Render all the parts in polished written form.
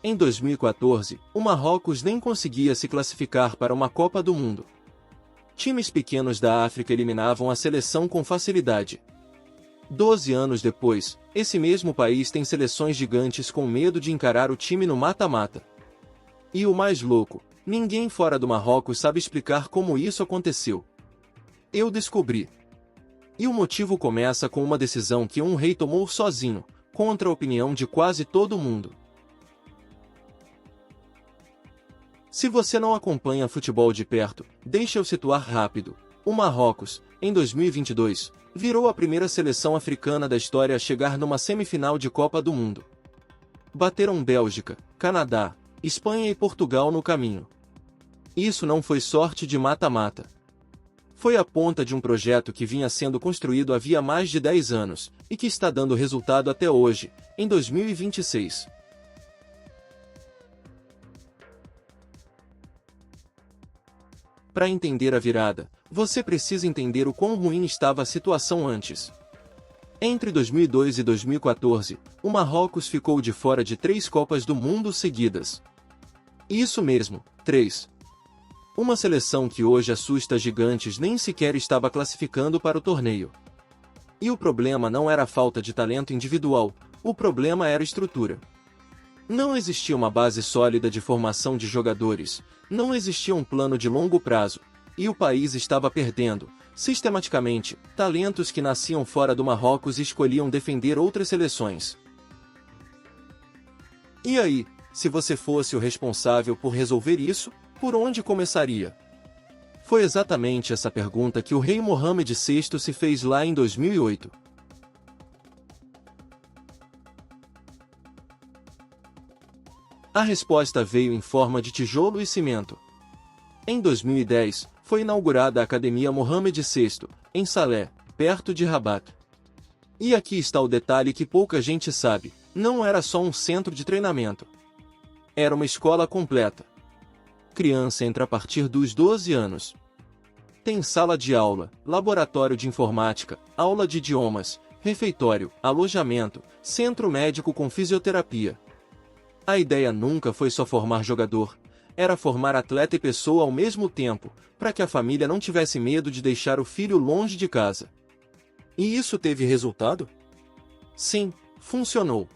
Em 2014, o Marrocos nem conseguia se classificar para uma Copa do Mundo. Times pequenos da África eliminavam a seleção com facilidade. 12 anos depois, esse mesmo país tem seleções gigantes com medo de encarar o time no mata-mata. E o mais louco, ninguém fora do Marrocos sabe explicar como isso aconteceu. Eu descobri. E o motivo começa com uma decisão que um rei tomou sozinho, contra a opinião de quase todo mundo. Se você não acompanha futebol de perto, deixa eu situar rápido. O Marrocos, em 2022, virou a primeira seleção africana da história a chegar numa semifinal de Copa do Mundo. Bateram Bélgica, Canadá, Espanha e Portugal no caminho. Isso não foi sorte de mata-mata. Foi a ponta de um projeto que vinha sendo construído havia mais de 10 anos, e que está dando resultado até hoje, em 2026. Para entender a virada, você precisa entender o quão ruim estava a situação antes. Entre 2002 e 2014, o Marrocos ficou de fora de 3 Copas do Mundo seguidas. Isso mesmo, 3. Uma seleção que hoje assusta gigantes nem sequer estava classificando para o torneio. E o problema não era a falta de talento individual, o problema era a estrutura. Não existia uma base sólida de formação de jogadores, não existia um plano de longo prazo, e o país estava perdendo, sistematicamente, talentos que nasciam fora do Marrocos e escolhiam defender outras seleções. E aí, se você fosse o responsável por resolver isso, por onde começaria? Foi exatamente essa pergunta que o rei Mohammed VI se fez lá em 2008. A resposta veio em forma de tijolo e cimento. Em 2010, foi inaugurada a Academia Mohammed VI, em Salé, perto de Rabat. E aqui está o detalhe que pouca gente sabe, não era só um centro de treinamento. Era uma escola completa. Criança entra a partir dos 12 anos. Tem sala de aula, laboratório de informática, aula de idiomas, refeitório, alojamento, centro médico com fisioterapia. A ideia nunca foi só formar jogador, era formar atleta e pessoa ao mesmo tempo, para que a família não tivesse medo de deixar o filho longe de casa. E isso teve resultado? Sim, funcionou.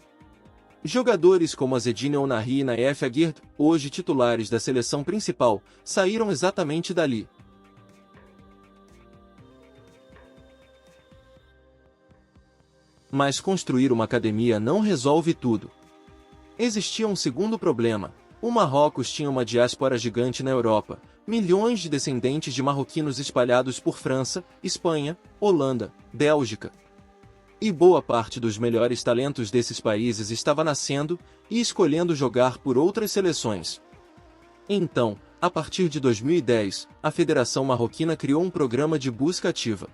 Jogadores como Azzedine Ounahi e Naef Aguerd, hoje titulares da seleção principal, saíram exatamente dali. Mas construir uma academia não resolve tudo. Existia um segundo problema. O Marrocos tinha uma diáspora gigante na Europa, milhões de descendentes de marroquinos espalhados por França, Espanha, Holanda, Bélgica. E boa parte dos melhores talentos desses países estava nascendo e escolhendo jogar por outras seleções. Então, a partir de 2010, a Federação Marroquina criou um programa de busca ativa.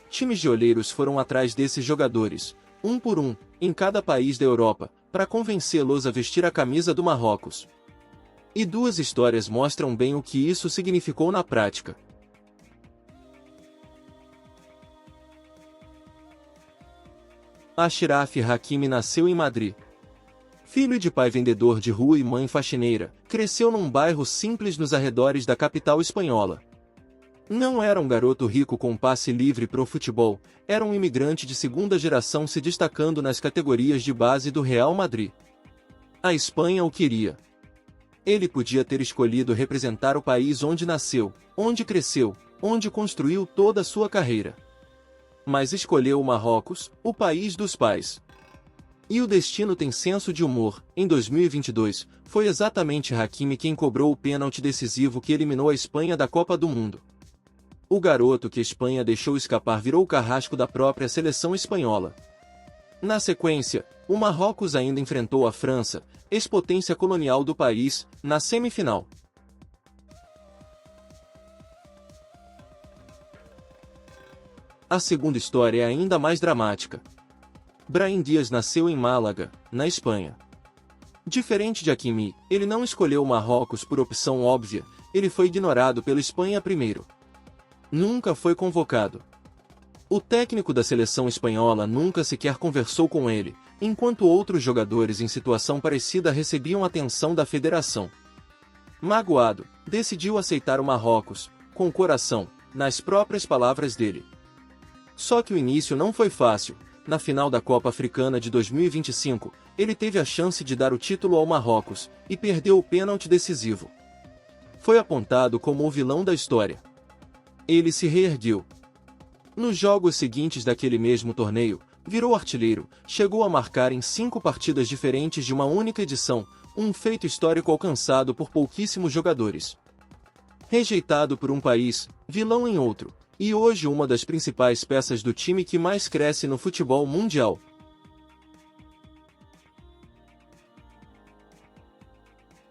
Times de olheiros foram atrás desses jogadores, um por um, em cada país da Europa, para convencê-los a vestir a camisa do Marrocos. E 2 histórias mostram bem o que isso significou na prática. Achraf Hakimi nasceu em Madrid. Filho de pai vendedor de rua e mãe faxineira, cresceu num bairro simples nos arredores da capital espanhola. Não era um garoto rico com passe livre pro futebol, era um imigrante de segunda geração se destacando nas categorias de base do Real Madrid. A Espanha o queria. Ele podia ter escolhido representar o país onde nasceu, onde cresceu, onde construiu toda a sua carreira. Mas escolheu o Marrocos, o país dos pais. E o destino tem senso de humor. Em 2022, foi exatamente Hakimi quem cobrou o pênalti decisivo que eliminou a Espanha da Copa do Mundo. O garoto que a Espanha deixou escapar virou o carrasco da própria seleção espanhola. Na sequência, o Marrocos ainda enfrentou a França, ex-potência colonial do país, na semifinal. A segunda história é ainda mais dramática. Brahim Dias nasceu em Málaga, na Espanha. Diferente de Hakimi, ele não escolheu o Marrocos por opção óbvia, ele foi ignorado pela Espanha primeiro. Nunca foi convocado. O técnico da seleção espanhola nunca sequer conversou com ele, enquanto outros jogadores em situação parecida recebiam atenção da federação. Magoado, decidiu aceitar o Marrocos, com o coração, nas próprias palavras dele. Só que o início não foi fácil. Na final da Copa Africana de 2025, ele teve a chance de dar o título ao Marrocos, e perdeu o pênalti decisivo. Foi apontado como o vilão da história. Ele se reergueu. Nos jogos seguintes daquele mesmo torneio, virou artilheiro, chegou a marcar em 5 partidas diferentes de uma única edição, um feito histórico alcançado por pouquíssimos jogadores. Rejeitado por um país, vilão em outro, e hoje uma das principais peças do time que mais cresce no futebol mundial.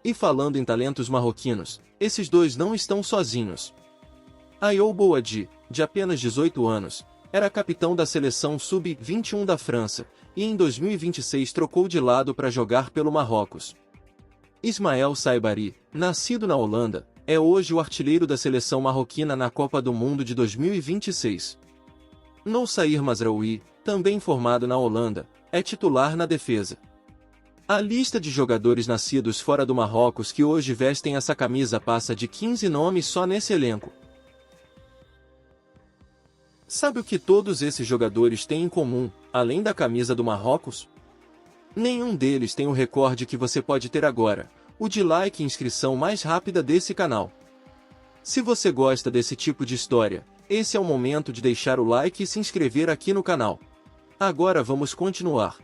E falando em talentos marroquinos, esses dois não estão sozinhos. Ayoub Boadi, de apenas 18 anos, era capitão da seleção sub-21 da França, e em 2026 trocou de lado para jogar pelo Marrocos. Ismael Saibari, nascido na Holanda, é hoje o artilheiro da seleção marroquina na Copa do Mundo de 2026. Noussair Mazraoui, também formado na Holanda, é titular na defesa. A lista de jogadores nascidos fora do Marrocos que hoje vestem essa camisa passa de 15 nomes só nesse elenco. Sabe o que todos esses jogadores têm em comum, além da camisa do Marrocos? Nenhum deles tem o recorde que você pode ter agora, o de like e inscrição mais rápida desse canal. Se você gosta desse tipo de história, esse é o momento de deixar o like e se inscrever aqui no canal. Agora vamos continuar.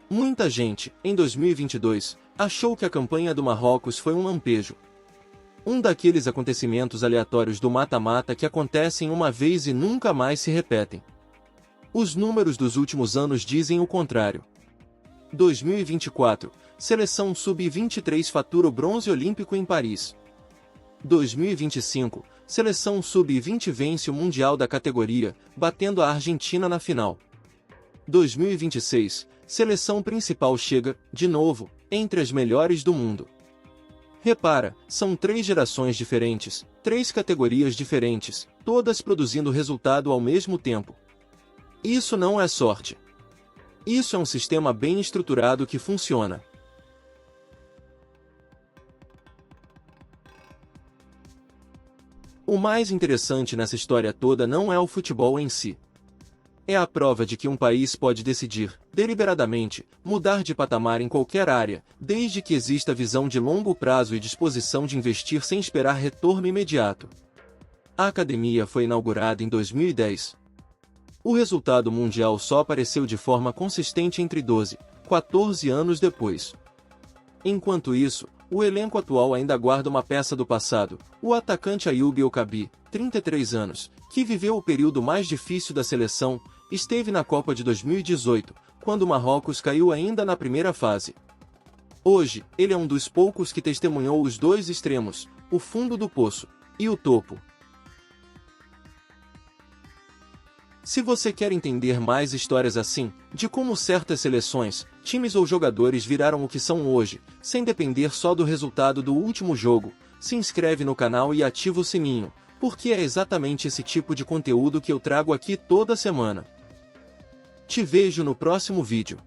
Muita gente, em 2022, achou que a campanha do Marrocos foi um lampejo. Um daqueles acontecimentos aleatórios do mata-mata que acontecem uma vez e nunca mais se repetem. Os números dos últimos anos dizem o contrário. 2024, seleção sub-23 fatura o bronze olímpico em Paris. 2025, seleção sub-20 vence o Mundial da categoria, batendo a Argentina na final. 2026, seleção principal chega, de novo, entre as melhores do mundo. Repara, são 3 gerações diferentes, 3 categorias diferentes, todas produzindo resultado ao mesmo tempo. Isso não é sorte. Isso é um sistema bem estruturado que funciona. O mais interessante nessa história toda não é o futebol em si. É a prova de que um país pode decidir, deliberadamente, mudar de patamar em qualquer área, desde que exista visão de longo prazo e disposição de investir sem esperar retorno imediato. A academia foi inaugurada em 2010. O resultado mundial só apareceu de forma consistente entre 12, 14 anos depois. Enquanto isso, o elenco atual ainda guarda uma peça do passado, o atacante Ayoub Boadi, 33 anos, que viveu o período mais difícil da seleção, esteve na Copa de 2018, quando o Marrocos caiu ainda na primeira fase. Hoje, ele é um dos poucos que testemunhou os dois extremos, o fundo do poço e o topo. Se você quer entender mais histórias assim, de como certas seleções, times ou jogadores viraram o que são hoje, sem depender só do resultado do último jogo, se inscreve no canal e ativa o sininho, porque é exatamente esse tipo de conteúdo que eu trago aqui toda semana. Te vejo no próximo vídeo.